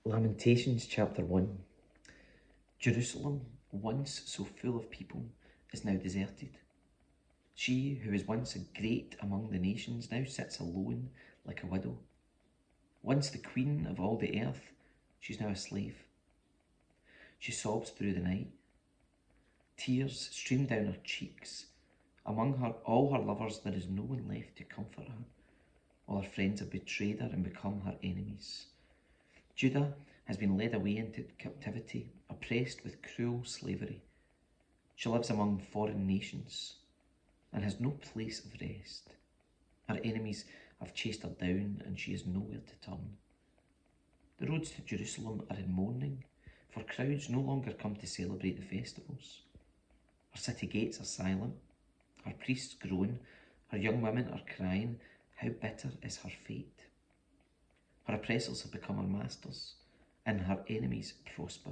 Lamentations chapter 1. Jerusalem, once so full of people, is now deserted. She who was once a great among the nations now sits alone like a widow. Once the queen of all the earth, she's now a slave. She sobs through the night. Tears stream down her cheeks. Among all her lovers, there is no one left to comfort her. All her friends have betrayed her and become her enemies. Judah has been led away into captivity, oppressed with cruel slavery. She lives among foreign nations and has no place of rest. Her enemies have chased her down and she has nowhere to turn. The roads to Jerusalem are in mourning, for crowds no longer come to celebrate the festivals. Her city gates are silent, her priests groan, her young women are crying, how bitter is her fate. Her oppressors have become her masters, and her enemies prosper.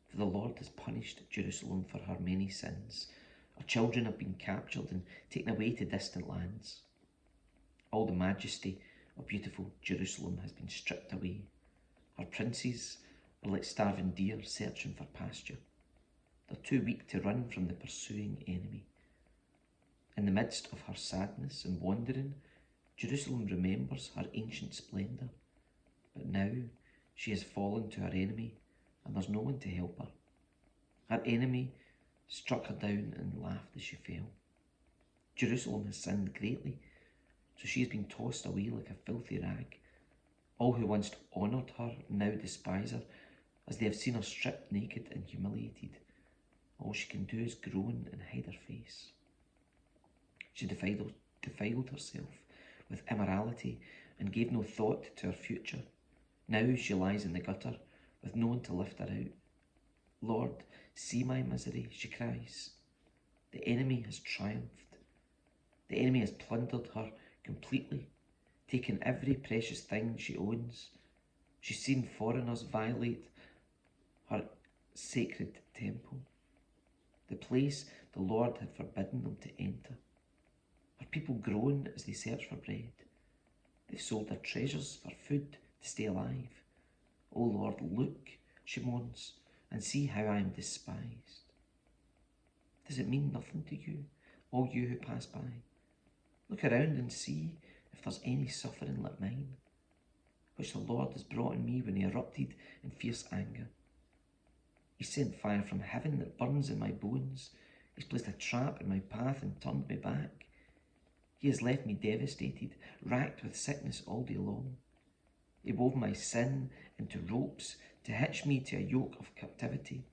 For the Lord has punished Jerusalem for her many sins. Her children have been captured and taken away to distant lands. All the majesty of beautiful Jerusalem has been stripped away. Her princes are like starving deer searching for pasture. They're too weak to run from the pursuing enemy. In the midst of her sadness and wandering, Jerusalem remembers her ancient splendour. But now she has fallen to her enemy and there's no one to help her. Her enemy struck her down and laughed as she fell. Jerusalem has sinned greatly, so she has been tossed away like a filthy rag. All who once honoured her now despise her, as they have seen her stripped naked and humiliated. All she can do is groan and hide her face. She defiled herself with immorality and gave no thought to her future. Now she lies in the gutter with no one to lift her out. Lord, see my misery, she cries. The enemy has triumphed. The enemy has plundered her completely, taken every precious thing she owns. She's seen foreigners violate her sacred temple, the place the Lord had forbidden them to enter. Her people groan as they search for bread. They've sold their treasures for food to stay alive. O Lord, look, she moans, and see how I am despised. Does it mean nothing to you, all you who pass by? Look around and see if there's any suffering like mine, which the Lord has brought on me when he erupted in fierce anger. He sent fire from heaven that burns in my bones. He's placed a trap in my path and turned me back. He has left me devastated, racked with sickness all day long. He wove my sin into ropes to hitch me to a yoke of captivity.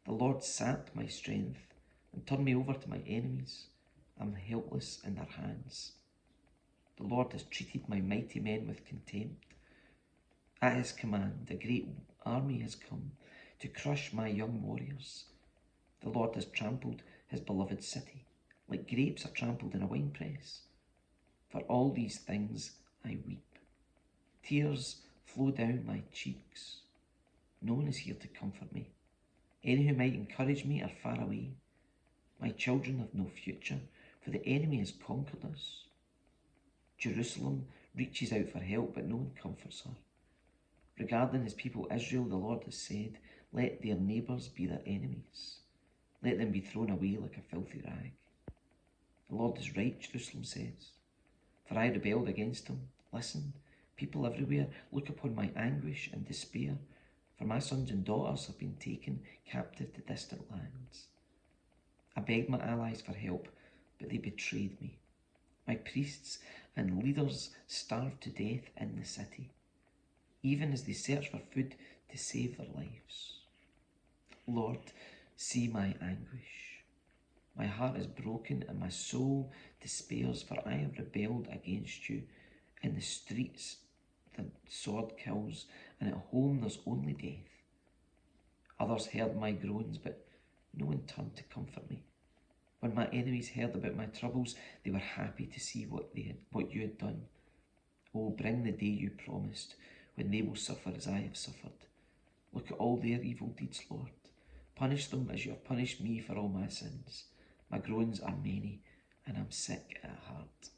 The Lord sapped my strength and turned me over to my enemies. I'm helpless in their hands. The Lord has treated my mighty men with contempt. At his command, a great army has come to crush my young warriors. The Lord has trampled his beloved city, like grapes are trampled in a winepress. For all these things I weep. Tears flow down my cheeks. No one is here to comfort me. Any who might encourage me are far away. My children have no future, for the enemy has conquered us. Jerusalem reaches out for help, but no one comforts her. Regarding his people Israel, the Lord has said, let their neighbours be their enemies. Let them be thrown away like a filthy rag. The Lord is right, Jerusalem says, for I rebelled against him. Listen, people everywhere, look upon my anguish and despair, for my sons and daughters have been taken captive to distant lands. I begged my allies for help, but they betrayed me. My priests and leaders starved to death in the city, even as they search for food to save their lives. Lord, see my anguish. My heart is broken and my soul despairs, for I have rebelled against you. In the streets the sword kills, and at home there's only death. Others heard my groans, but no one turned to comfort me. When my enemies heard about my troubles, they were happy to see what you had done. Oh, bring the day you promised, when they will suffer as I have suffered. Look at all their evil deeds, Lord. Punish them as you have punished me for all my sins. My groans are many, and I'm sick at heart.